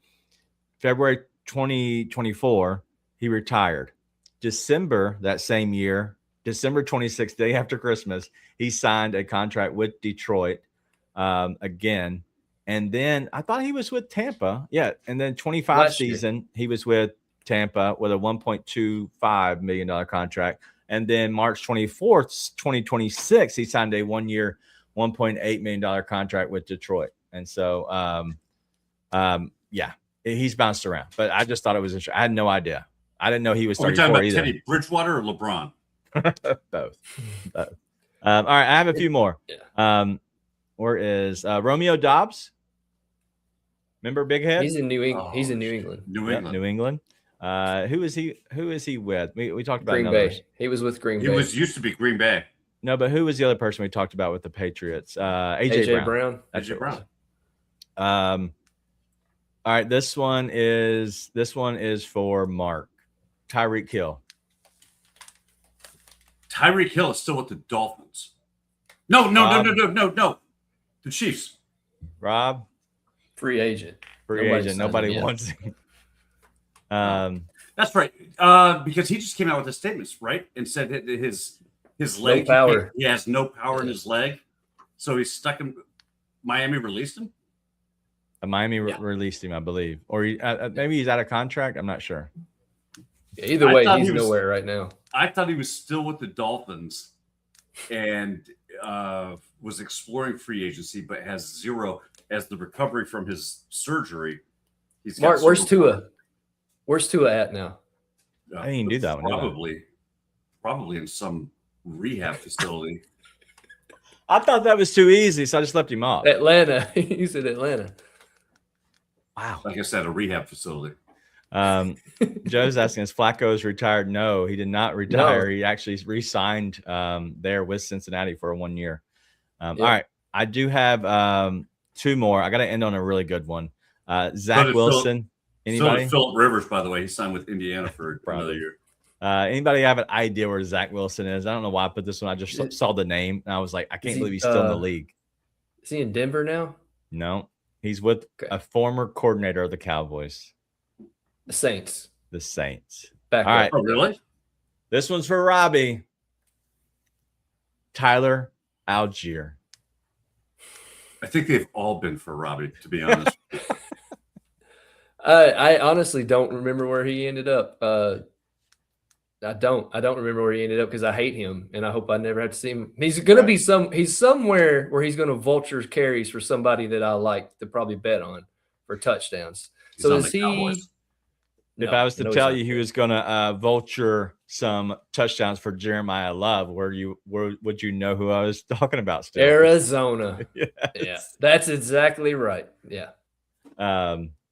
February 2024, he retired. December that same year, December 26th, day after Christmas, he signed a contract with Detroit again. And then I thought he was with Tampa. Yeah. And then 25 Last season, he was with Tampa with a $1.25 million contract. And then March 24th, 2026, he signed a 1 year, $1.8 million contract with Detroit. And so, yeah, he's bounced around. But I just thought it was interesting. I had no idea. I didn't know he was 34 Are we talking about either. Teddy Bridgewater or LeBron? Both. All right, I have a few more. Yeah. Where is Romeo Dobbs? Remember Big Head? He's in New England. Oh, He's in New England. New Yep, England. New England. Who is he with? We talked about Green another. Bay. He was with Green He Bay. used to be Green Bay. No, but who was the other person we talked about with the Patriots? AJ Brown. That's AJ what it was. Brown. All right, this one is for Mark. Tyreek Hill. Tyreek Hill is still with the Dolphins. No. The Chiefs. Rob, Free agent. free Nobody agent. signed Nobody him yet. wants him. That's right. Because he just came out with his statements, right? And said that his leg, power. He has no power in his leg. So he's stuck in Miami released him. Miami released him, I believe, or maybe he's out of contract. I'm not sure. Yeah, either I way, thought he's he was- nowhere right now. I thought he was still with the Dolphins and was exploring free agency, but has zero as the recovery from his surgery. He's got Mark, where's zero Tua? Where's Tua at now? power. I didn't do that one, did I? Probably in some rehab facility. I thought that was too easy, so I just left him off. Atlanta. He's in Atlanta. Wow. Like I said, a rehab facility. Joe's asking, is Flacco's retired? No, he did not retire. He actually re-signed there with Cincinnati for 1 year. All right. I do have two more. I got to end on a really good one. Zach Wilson. So Anybody? did Phillip Rivers, by the way. He signed with Indiana for another year. Anybody have an idea where Zach Wilson is? I don't know why I put this one. I just saw the name and I was like, I can't believe he's still in the league. Is he in Denver now? No, he's with a former coordinator of the Cowboys. The Saints. The Saints. Back All right. Oh, really? This one's for Robbie. Tyler Algier. I think they've all been for Robbie, to be honest. I honestly don't remember where he ended up. I don't remember where he ended up because I hate him and I hope I never have to see him. He's gonna be he's somewhere where he's gonna vulture carries for somebody that I like to probably bet on for touchdowns. He's So on is the he? Cowboys. If No, I was to no, tell he's you not. he was going to vulture some touchdowns for Jeremiah Love, where would you know who I was talking about still? Arizona. Yes. Yeah, that's exactly right. Yeah.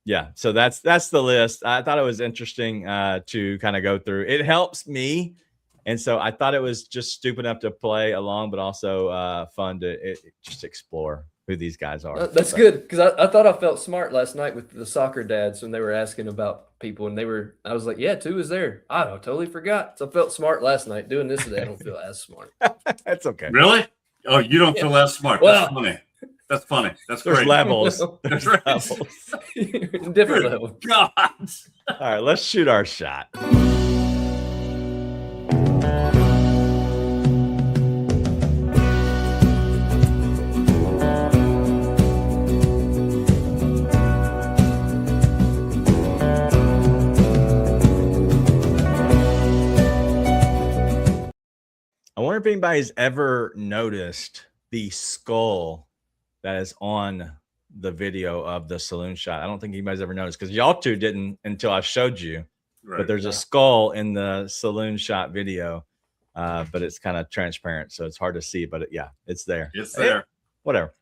Yeah, so that's the list. I thought it was interesting to kind of go through. It helps me, and so I thought it was just stupid enough to play along, but also fun to just explore who these guys are. That's good because I thought I felt smart last night with the soccer dads when they were asking about people, and I was like, yeah, Tua is there. I totally forgot. So I felt smart last night. Doing this today, I don't feel as smart. That's okay. Really? Oh, you don't feel that smart. Well- That's funny. That's There's great. levels. That's right. Levels. Different level. God. All right, let's shoot our shot. I wonder if anybody's ever noticed the skull that is on the video of the saloon shot. I don't think anybody's ever noticed because y'all two didn't until I showed you. Right. But there's a skull in the saloon shot video, but it's kind of transparent, so it's hard to see. But it's there. It's there. Whatever.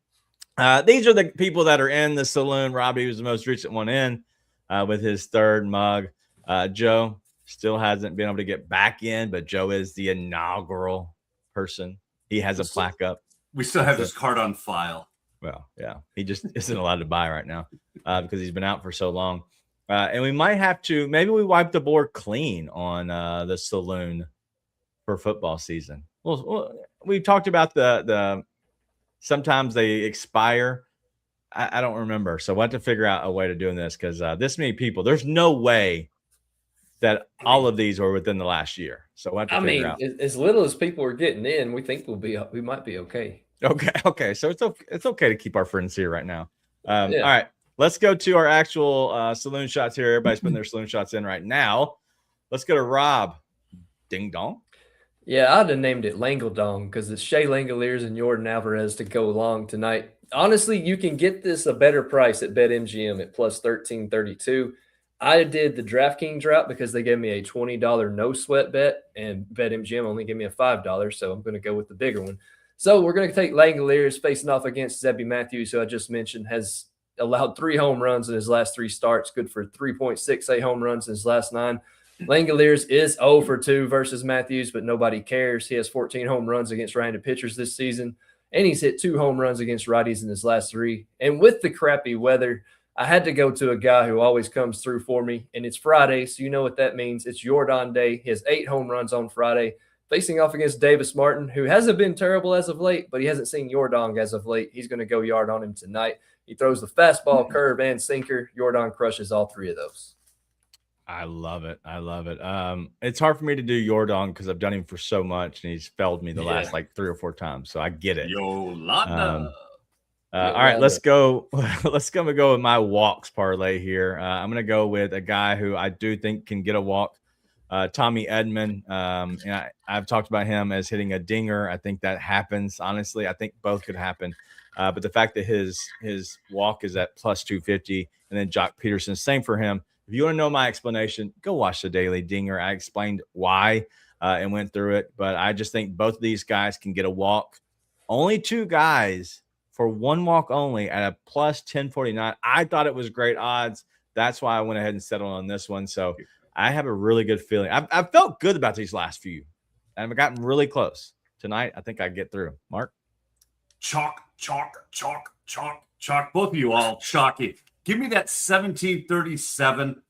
These are the people that are in the saloon. Robbie was the most recent one in with his third mug. Joe still hasn't been able to get back in, but Joe is the inaugural person. He has a plaque up. We still have this card on file. Well, yeah, he just isn't allowed to buy right now because he's been out for so long. And we might have to, maybe we wipe the board clean on the saloon for football season. Well, we talked about the sometimes they expire. I don't remember. So we'll have to figure out a way to doing this because this many people, there's no way that all of these are within the last year. So we'll have to figure out. As little as people are getting in, we think we might be okay. Okay. So it's okay to keep our friends here right now. All right. Let's go to our actual saloon shots here. Everybody's putting their saloon shots in right now. Let's go to Rob. Ding dong. Yeah, I'd have named it Langledong because it's Shea Langoliers and Jordan Alvarez to go along tonight. Honestly, you can get this a better price at BetMGM at plus 1332. I did the DraftKings route because they gave me a $20 no sweat bet, and BetMGM only gave me a $5, so I'm going to go with the bigger one. So we're going to take Langoliers facing off against Zebby Matthews, who I just mentioned has allowed 3 home runs in his last 3 starts, good for 3.68 home runs in his last 9. Langoliers is 0 for 2 versus Matthews, but nobody cares. He has 14 home runs against right-handed pitchers this season, and he's hit 2 home runs against righties in his last 3. And with the crappy weather, I had to go to a guy who always comes through for me, and it's Friday, so you know what that means. It's Jordan Day. He has 8 home runs on Friday, facing off against Davis Martin, who hasn't been terrible as of late, but he hasn't seen Jordan as of late. He's going to go yard on him tonight. He throws the fastball, curve, and sinker. Jordan crushes all 3 of those. I love it. It's hard for me to do Jordan because I've done him for so much, and he's failed me the last like 3 or 4 times. So I get it. Yolanda. All right, let's go. Let's go with my walks parlay here. I'm going to go with a guy who I do think can get a walk, Tommy Edman. And I've talked about him as hitting a dinger. I think that happens. Honestly, I think both could happen. But the fact that his walk is at plus 250, and then Jock Peterson, same for him. If you want to know my explanation, go watch the Daily Dinger. I explained why and went through it. But I just think both of these guys can get a walk. Only 2 guys for 1 walk only at a plus 1049. I thought it was great odds. That's why I went ahead and settled on this one. So I have a really good feeling. I've felt good about these last few. I've gotten really close. Tonight, I think I get through. Mark? Chalk. Both of you all chalky. Give me that 1737,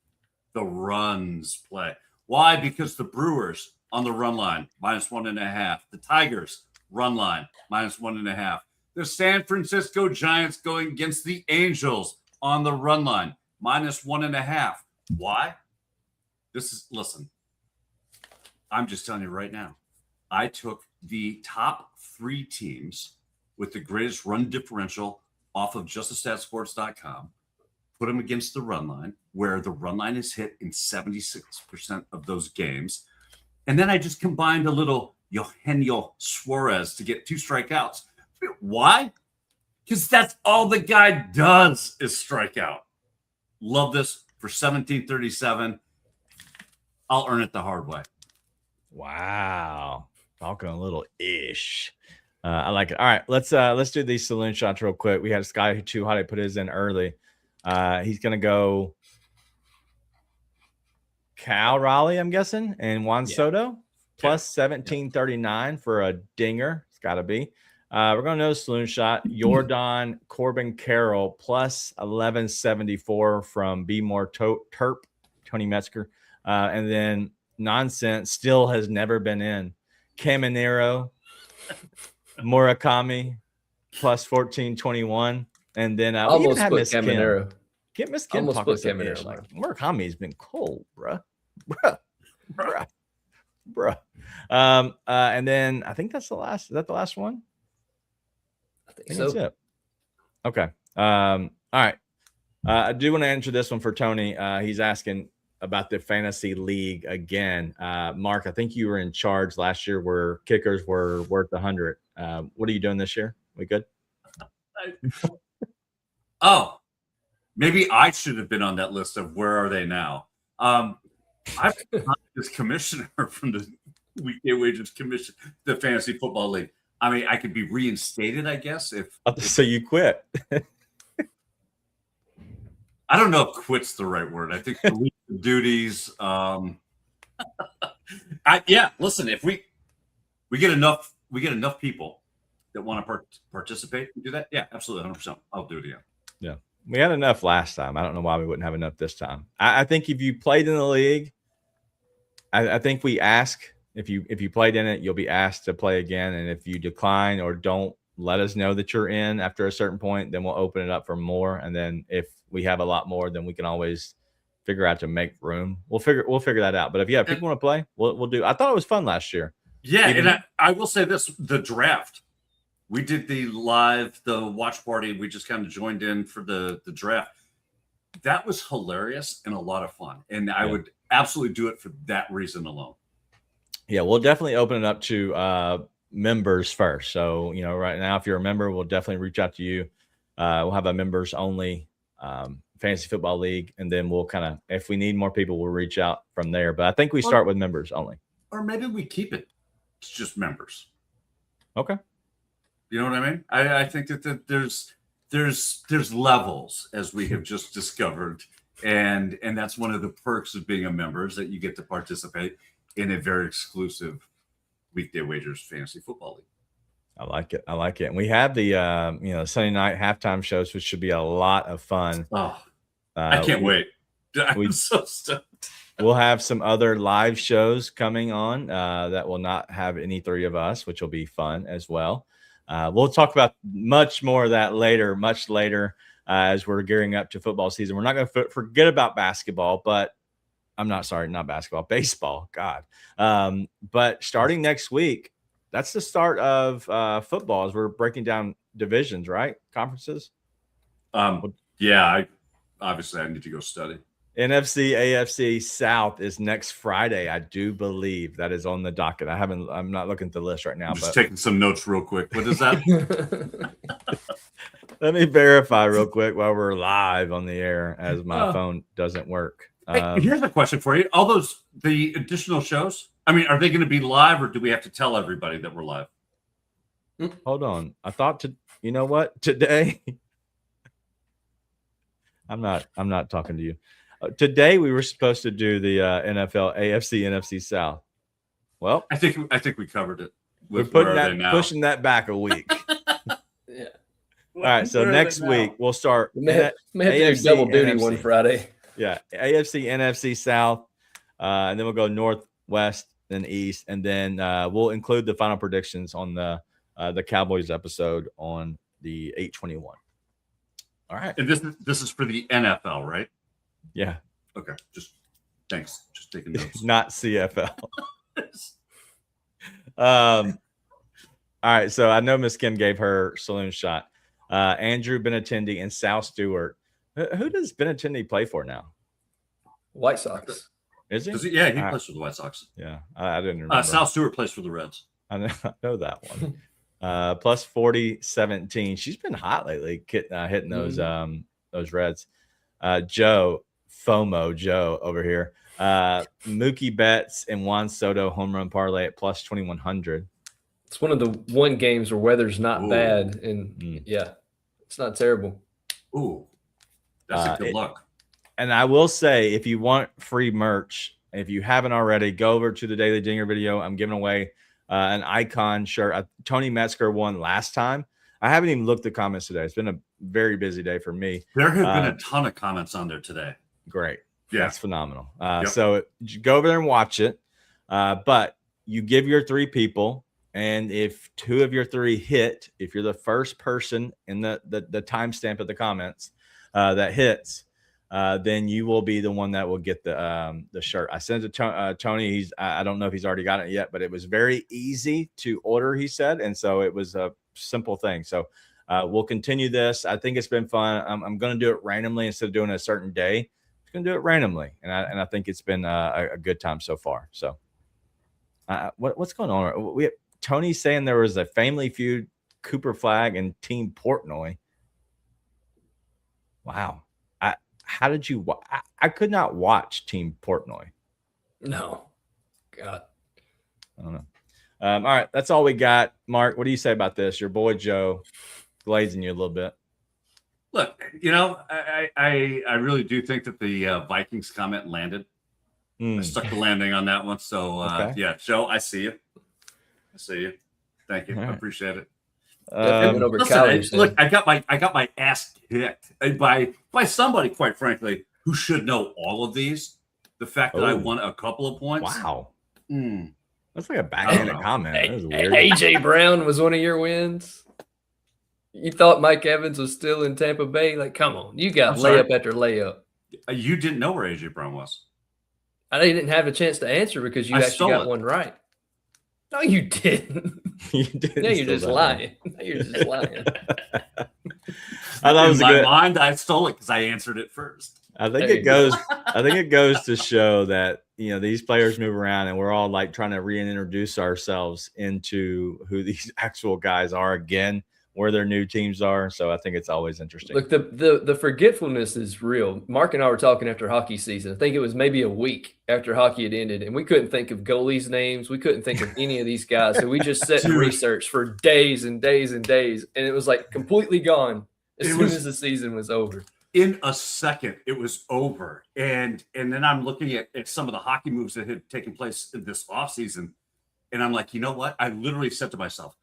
the runs play. Why? Because the Brewers on the run line, minus 1.5. The Tigers run line, minus 1.5. The San Francisco Giants going against the Angels on the run line, minus 1.5. Why? Listen, I'm just telling you right now. I took the top 3 teams with the greatest run differential off of justastatsports.com, put them against the run line, where the run line is hit in 76% of those games. And then I just combined a little Eugenio Suarez to get 2 strikeouts. Why? Because that's all the guy does is strike out. Love this for 1737. I'll earn it the hard way. Wow. Talking a little ish. I like it. All right, let's do these saloon shots real quick. We had a guy who too hot to put his in early. He's gonna go Cal Raleigh, I'm guessing, and Juan Soto plus 1739 for a dinger. It's got to be. We're going to know saloon shot. Jordan Corbin Carroll plus 1174 from Be More Terp, Tony Metzger. And then nonsense still has never been in. Caminero, Murakami plus 1421. And then almost put Caminero. Get Miss Kim almost talking put Caminero. Like, Murakami's been cold, bruh. And then I think that's the last. Is that the last one? I think that's it. Okay. All right. I do want to answer this one for Tony. He's asking about the fantasy league again. Mark, I think you were in charge last year where kickers were worth 100. What are you doing this year? We good? Oh, maybe I should have been on that list of where are they now. I'm this commissioner from the Weekday Wages Commission, the Fantasy Football League. I mean, I could be reinstated, I guess. If so, you quit. I don't know if "quit's" the right word. I think the duties. Listen, if we get enough people that want to participate and do that, yeah, absolutely, 100%. I'll do it again. Yeah, we had enough last time. I don't know why we wouldn't have enough this time. I think if you played in the league, I think we ask if you played in it, you'll be asked to play again, and if you decline or don't let us know that you're in after a certain point. Then we'll open it up for more. And then if we have a lot more, then we can always figure out to make room. We'll figure that out. But if people want to play, we'll do. I thought it was fun last year. Yeah, and I will say this: the draft. We did the watch party. We just kind of joined in for the draft. That was hilarious and a lot of fun. And I would absolutely do it for that reason alone. Yeah, we'll definitely open it up to members first. So, right now, if you're a member, we'll definitely reach out to you. We'll have a members only fantasy football league. And then we'll if we need more people, we'll reach out from there. But I think we start with members only. Or maybe we keep it. It's just members. Okay. You know what I mean? I think that there's levels, as we have just discovered, and that's one of the perks of being a member is that you get to participate in a very exclusive Weekday Wagers fantasy football league. I like it. And we have the Sunday night halftime shows, which should be a lot of fun. Oh, I can't wait. I'm so stoked. We'll have some other live shows coming on that will not have any three of us, which will be fun as well. We'll talk about much more of that much later, as we're gearing up to football season. We're not going to forget about basketball, but not basketball, baseball. God. But starting next week, that's the start of football as we're breaking down divisions, right? Conferences. Yeah, I need to go study. NFC, AFC South is next Friday. I do believe that is on the docket. I'm not looking at the list right now. I'm just taking some notes real quick. What is that? Let me verify real quick while we're live on the air, as my phone doesn't work. Hey, here's a question for you. All the additional shows, are they going to be live, or do we have to tell everybody that we're live? Hold on. I thought you know what? Today, I'm not talking to you. Today we were supposed to do the NFL AFC NFC South. Well, I think we covered it. We're pushing that back a week. Yeah. All right. So next week we'll start. May have to do double duty NFC. One Friday. Yeah, AFC NFC South, and then we'll go North, West, then East, and then we'll include the final predictions on the Cowboys episode on the 8/21. All right. And this is for the NFL, right? Yeah. Okay. Thanks. Just taking notes. Not CFL. All right. So I know Miss Kim gave her saloon shot. Andrew Benintendi and Sal Stewart. Who does Benintendi play for now? White Sox. Is he? He plays for the White Sox. Yeah. I didn't remember. Sal Stewart plays for the Reds. I know that one. Plus 40-17. She's been hot lately, hitting those Reds. Joe over here. Mookie Betts and Juan Soto home run parlay at plus 2,100. It's one of the games where weather's not bad, and it's not terrible. Ooh, that's a good look. And I will say, if you want free merch, if you haven't already, go over to the Daily Dinger video. I'm giving away an icon shirt. Tony Metzger won last time. I haven't even looked at comments today. It's been a very busy day for me. There have been a ton of comments on there today. Great. Yeah. That's phenomenal. So go over there and watch it. But you give your three people, and if two of your three hit, if you're the first person in the timestamp of the comments that hits, then you will be the one that will get the shirt. I sent it to Tony. I don't know if he's already got it yet, but it was very easy to order, he said. And so it was a simple thing. So we'll continue this. I think it's been fun. I'm going to do it randomly instead of doing it a certain day. I'm going to do it randomly. And I think it's been a good time so far. So what's going on? We have Tony saying there was a Family Feud, Cooper Flag, and Team Portnoy. Wow. How did you? I could not watch Team Portnoy. No, God, I don't know. All right, that's all we got. Mark, what do you say about this? Your boy Joe glazing you a little bit. Look, I really do think that the Vikings comment landed. I stuck the landing on that one. So okay. Joe, I see you. Thank you. Right. I appreciate it. Look, I got my ass kicked by somebody, quite frankly, who should know all of these. The fact that I won a couple of points. Wow. That's like a backhanded comment. That was weird. AJ Brown was one of your wins. You thought Mike Evans was still in Tampa Bay? Like, come on. You got I'm sorry. layup after layup. You didn't know where AJ Brown was. I didn't have a chance to answer because you actually got one right. No, you didn't. You didn't. No, you're just lying. You're just lying. I thought it was in my good. mind, I stole it because I answered it first. I think There it you goes. I think it goes to show that these players move around, and we're all like trying to reintroduce ourselves into who these actual guys are again, where their new teams are. So I think it's always interesting. Look, the forgetfulness is real. Mark and I were talking after hockey season. I think it was maybe a week after hockey had ended, and we couldn't think of goalies' names. We couldn't think of any of these guys. So we just sat and researched for days and days and days, and it was like completely gone as soon as the season was over. In a second, it was over. And then I'm looking at some of the hockey moves that had taken place in this offseason, and I'm like, you know what? I literally said to myself,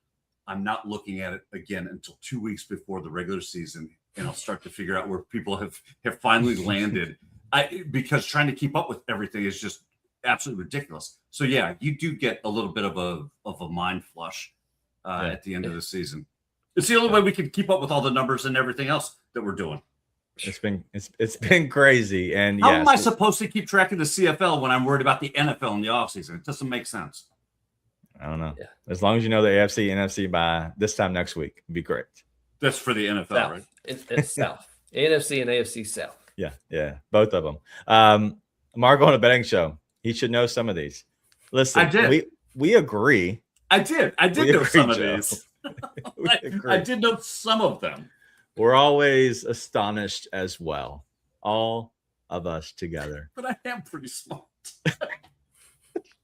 I'm not looking at it again until 2 weeks before the regular season, and I'll start to figure out where people have finally landed. Because trying to keep up with everything is just absolutely ridiculous. So yeah, you do get a little bit of a mind flush at the end of the season. It's the only way we can keep up with all the numbers and everything else that we're doing. It's been crazy. And how am I supposed to keep track of the CFL when I'm worried about the NFL in the offseason? It doesn't make sense. I don't know. Yeah. As long as you know the AFC, NFC by this time next week, it'd be great. That's for the NFL, South. right? It's South. NFC and AFC South. Yeah, both of them. Mark on a betting show. He should know some of these. Listen, I did. We agree. I did know some of these. I did know some of them. We're always astonished as well. All of us together. But I am pretty smart.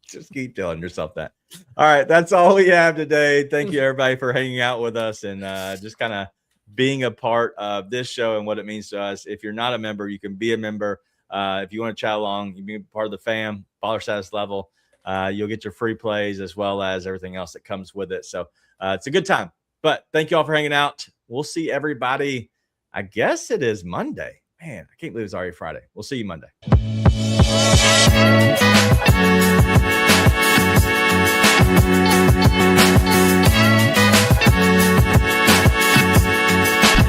Just keep telling yourself that. All right, that's all we have today. Thank you, everybody, for hanging out with us and just kind of being a part of this show and what it means to us. If you're not a member, you can be a member. If you want to chat along, you can be part of the fam, baller status level. You'll get your free plays as well as everything else that comes with it. So it's a good time. But thank you all for hanging out. We'll see everybody. I guess it is Monday. Man, I can't believe it's already Friday. We'll see you Monday.